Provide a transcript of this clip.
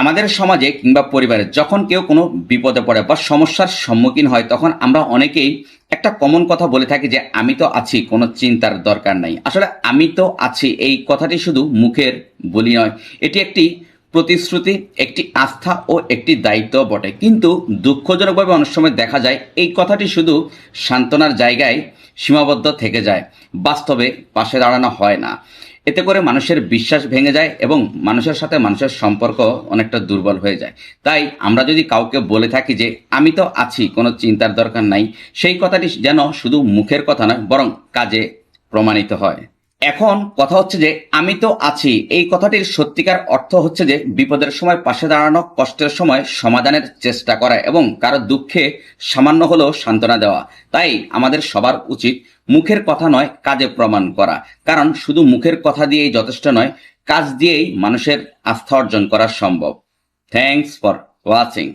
আমাদের সমাজে কিংবা পরিবারে যখন কেউ কোনো বিপদে পড়ে বা সমস্যার সম্মুখীন হয়, তখন আমরা অনেকেই একটা কমন কথা বলে থাকি যে আমি তো আছি, কোনো চিন্তার দরকার নাই। আসলে আমি তো আছি এই কথাটি শুধু মুখের বলি নয়, এটি একটি প্রতিশ্রুতি, একটি আস্থা ও একটি দায়িত্ব বটে। কিন্তু দুঃখজনকভাবে অনেক সময় দেখা যায় এই কথাটি শুধু সান্ত্বনার জায়গায় সীমাবদ্ধ থেকে যায়, বাস্তবে পাশে দাঁড়ানো হয় না। এতে করে মানুষের বিশ্বাস ভেঙে যায় এবং মানুষের সাথে মানুষের সম্পর্ক অনেকটা দুর্বল হয়ে যায়। তাই আমরা যদি কাউকে বলে থাকি যে আমি তো আছি, কোনো চিন্তার দরকার নাই, সেই কথাটি যেন শুধু মুখের কথা নয়, বরং কাজে প্রমাণিত হয়। এখন কথা হচ্ছে যে আমি তো আছি এই কথাটির সত্যিকার অর্থ হচ্ছে যে বিপদের সময় পাশে দাঁড়ানো, কষ্টের সময় সমাধানের চেষ্টা করা এবং কারো দুঃখে সামান্য হলেও সান্ত্বনা দেওয়া। তাই আমাদের সবার উচিত মুখের কথা নয়, কাজে প্রমাণ করা। কারণ শুধু মুখের কথা দিয়েই যথেষ্ট নয়, কাজ দিয়েই মানুষের আস্থা অর্জন করা সম্ভব। Thanks for watching.